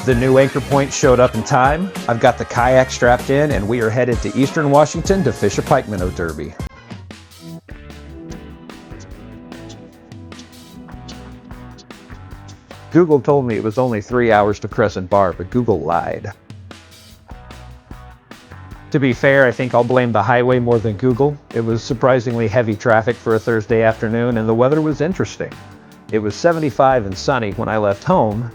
The new anchor point showed up in time. I've got the kayak strapped in and we are headed to Eastern Washington to fish a Pikeminnow Derby. Google told me it was only 3 hours to Crescent Bar, but Google lied. To be fair, I think I'll blame the highway more than Google. It was surprisingly heavy traffic for a Thursday afternoon and the weather was interesting. It was 75 and sunny when I left home,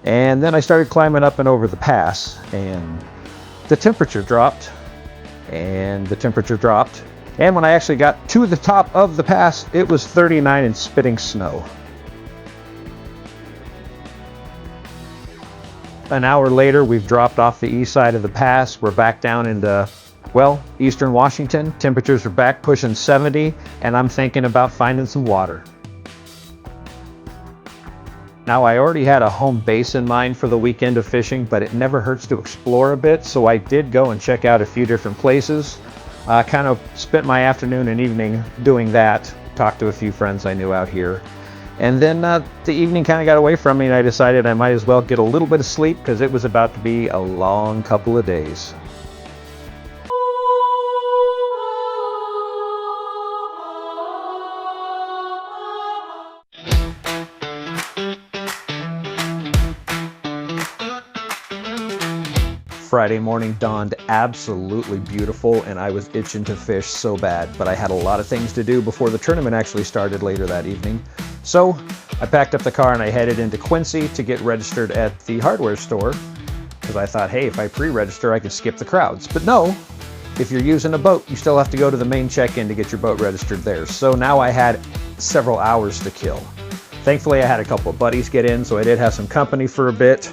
and then I started climbing up and over the pass, and the temperature dropped, and the temperature dropped, and when I actually got to the top of the pass, it was 39 and spitting snow. An hour later, we've dropped off the east side of the pass. We're back down into, well, Eastern Washington. Temperatures are back pushing 70, and I'm thinking about finding some water. Now, I already had a home base in mind for the weekend of fishing, but it never hurts to explore a bit, so I did go and check out a few different places. Kind of spent my afternoon and evening doing that, talked to a few friends I knew out here. And then the evening kind of got away from me and I decided I might as well get a little bit of sleep because it was about to be a long couple of days. Friday morning dawned absolutely beautiful and I was itching to fish so bad, but I had a lot of things to do before the tournament actually started later that evening. So I packed up the car and I headed into Quincy to get registered at the hardware store because I thought, hey, if I pre-register, I could skip the crowds. But no, if you're using a boat, you still have to go to the main check-in to get your boat registered there. So now I had several hours to kill. Thankfully, I had a couple of buddies get in, so I did have some company for a bit.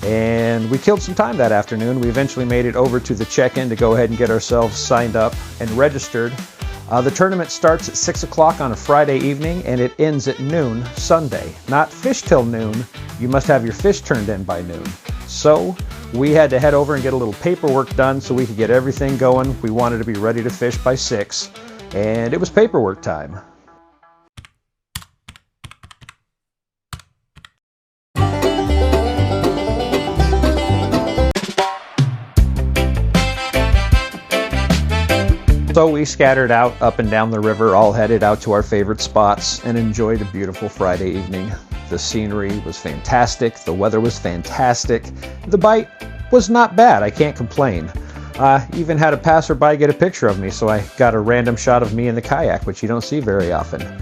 And we killed some time that afternoon. We eventually made it over to the check-in to go ahead and get ourselves signed up and registered. The tournament starts at 6 o'clock on a Friday evening and it ends at noon Sunday. Not fish till noon, you must have your fish turned in by noon. So we had to head over and get a little paperwork done so we could get everything going. We wanted to be ready to fish by 6 and it was paperwork time. So we scattered out up and down the river, all headed out to our favorite spots and enjoyed a beautiful Friday evening. The scenery was fantastic, the weather was fantastic, the bite was not bad, I can't complain. Even had a passerby get a picture of me, so I got a random shot of me in the kayak, which you don't see very often.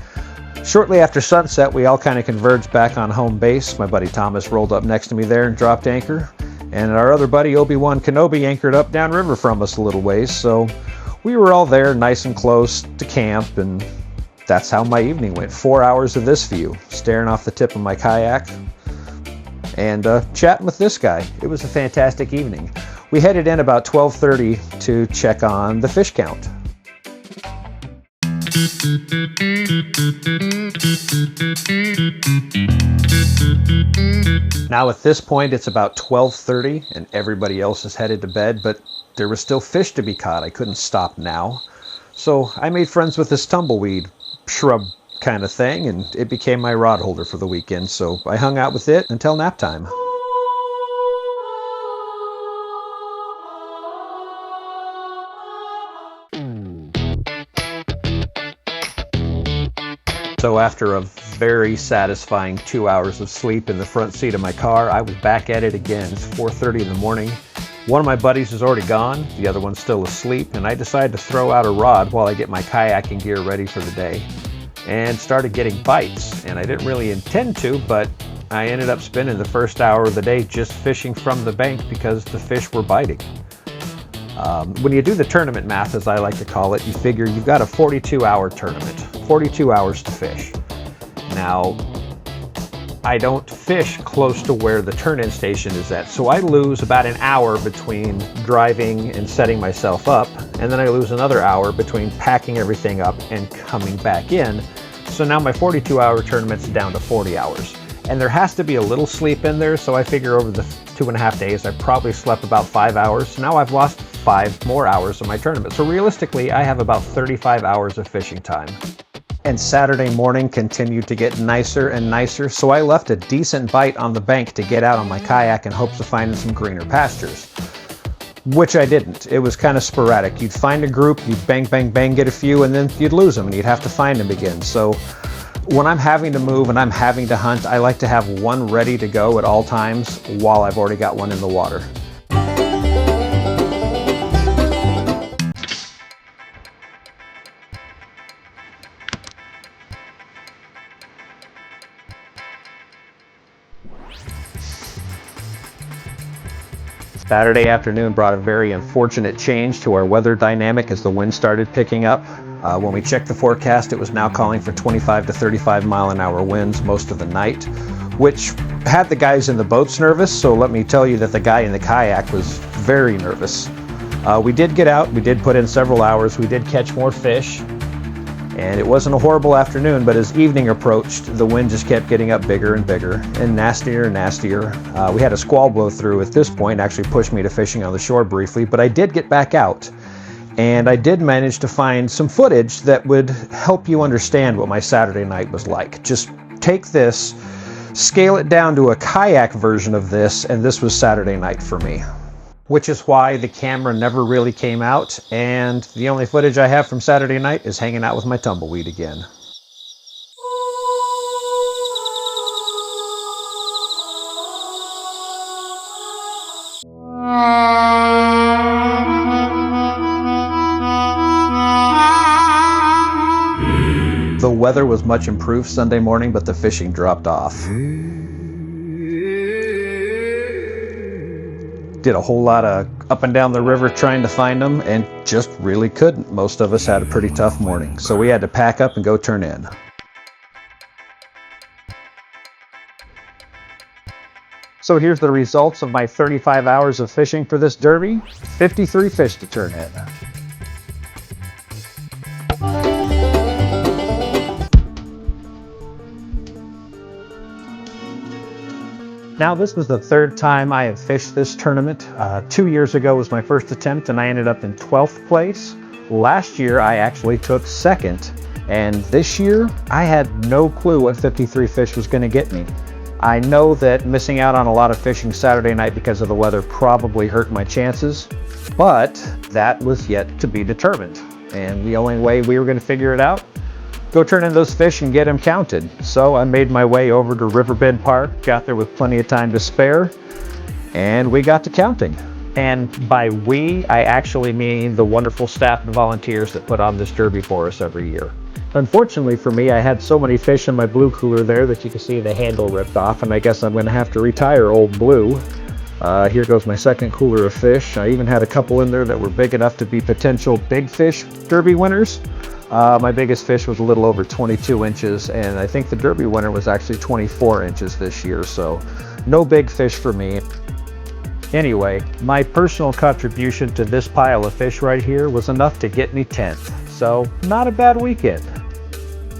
Shortly after sunset, we all kind of converged back on home base. My buddy Thomas rolled up next to me there and dropped anchor, and our other buddy Obi-Wan Kenobi anchored up downriver from us a little ways, so we were all there nice and close to camp, and that's how my evening went. 4 hours of this view, staring off the tip of my kayak and chatting with this guy. It was a fantastic evening. We headed in about 12:30 to check on the fish count. Now at this point it's about 12:30 and everybody else is headed to bed, but there was still fish to be caught. I couldn't stop now. So I made friends with this tumbleweed shrub kind of thing and it became my rod holder for the weekend. So I hung out with it until nap time. So after a very satisfying 2 hours of sleep in the front seat of my car, I was back at it again. It's 4:30 in the morning. One of my buddies is already gone, the other one's still asleep, and I decided to throw out a rod while I get my kayaking gear ready for the day. And started getting bites, and I didn't really intend to, but I ended up spending the first hour of the day just fishing from the bank because the fish were biting. When you do the tournament math, as I like to call it, you figure you've got a 42-hour tournament, 42 hours to fish. Now, I don't fish close to where the turn-in station is at, so I lose about an hour between driving and setting myself up, and then I lose another hour between packing everything up and coming back in. So now my 42-hour tournament's down to 40 hours. And there has to be a little sleep in there, so I figure over the 2.5 days I probably slept about 5 hours. So now I've lost 5 more hours of my tournament. So realistically, I have about 35 hours of fishing time. And Saturday morning continued to get nicer and nicer, so I left a decent bite on the bank to get out on my kayak in hopes of finding some greener pastures. Which I didn't. It was kind of sporadic. You'd find a group, you'd bang, bang, bang, get a few, and then you'd lose them, and you'd have to find them again. So when I'm having to move and I'm having to hunt, I like to have one ready to go at all times while I've already got one in the water. Saturday afternoon brought a very unfortunate change to our weather dynamic as the wind started picking up. When we checked the forecast, it was now calling for 25 to 35 mile an hour winds most of the night, which had the guys in the boats nervous, so let me tell you that the guy in the kayak was very nervous. We did get out, we did put in several hours, we did catch more fish, and it wasn't a horrible afternoon, but as evening approached, the wind just kept getting up bigger and bigger and nastier and nastier. We had a squall blow through at this point, actually pushed me to fishing on the shore briefly, but I did get back out. And I did manage to find some footage that would help you understand what my Saturday night was like. Just take this, scale it down to a kayak version of this, and this was Saturday night for me. Which is why the camera never really came out, and the only footage I have from Saturday night is hanging out with my tumbleweed again. The weather was much improved Sunday morning, but the fishing dropped off. Did a whole lot of up and down the river trying to find them and just really couldn't. Most of us had a pretty tough morning, so we had to pack up and go turn in. So here's the results of my 35 hours of fishing for this derby. 53 fish to turn in. Now, this was the third time I have fished this tournament. 2 years ago was my first attempt and I ended up in 12th place. Last year I actually took second, and this year I had no clue what 53 fish was going to get me. I know that missing out on a lot of fishing Saturday night because of the weather probably hurt my chances, but that was yet to be determined. And the only way we were going to figure it out, go turn in those fish and get them counted. So I made my way over to Riverbend Park, got there with plenty of time to spare, and we got to counting. And by we, I actually mean the wonderful staff and volunteers that put on this derby for us every year. Unfortunately for me, I had so many fish in my blue cooler there that you can see the handle ripped off, and I guess I'm going to have to retire old blue. Here goes my second cooler of fish. I even had a couple in there that were big enough to be potential big fish derby winners. My biggest fish was a little over 22 inches, and I think the derby winner was actually 24 inches this year, so no big fish for me. Anyway, my personal contribution to this pile of fish right here was enough to get me 10th, so not a bad weekend.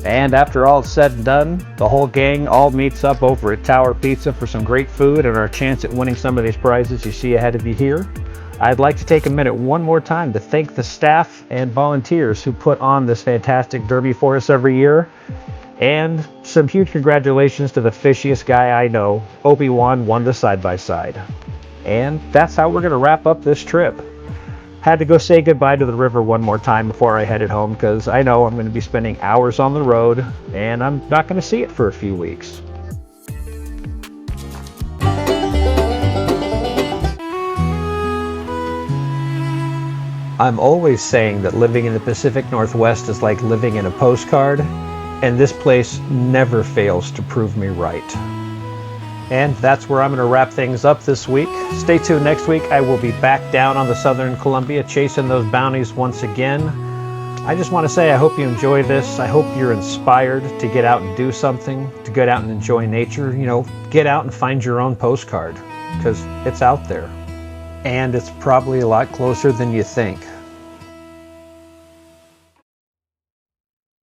And after all is said and done, the whole gang all meets up over at Tower Pizza for some great food and our chance at winning some of these prizes you see ahead of you here. I'd like to take a minute one more time to thank the staff and volunteers who put on this fantastic derby for us every year. And some huge congratulations to the fishiest guy I know. Obi-Wan won the side-by-side. And that's how we're going to wrap up this trip. Had to go say goodbye to the river one more time before I headed home, because I know I'm going to be spending hours on the road and I'm not going to see it for a few weeks. I'm always saying that living in the Pacific Northwest is like living in a postcard, and this place never fails to prove me right. And that's where I'm going to wrap things up this week. Stay tuned next week. I will be back down on the Southern Columbia chasing those bounties once again. I just want to say I hope you enjoy this. I hope you're inspired to get out and do something, to get out and enjoy nature. You know, get out and find your own postcard, because it's out there. And it's probably a lot closer than you think.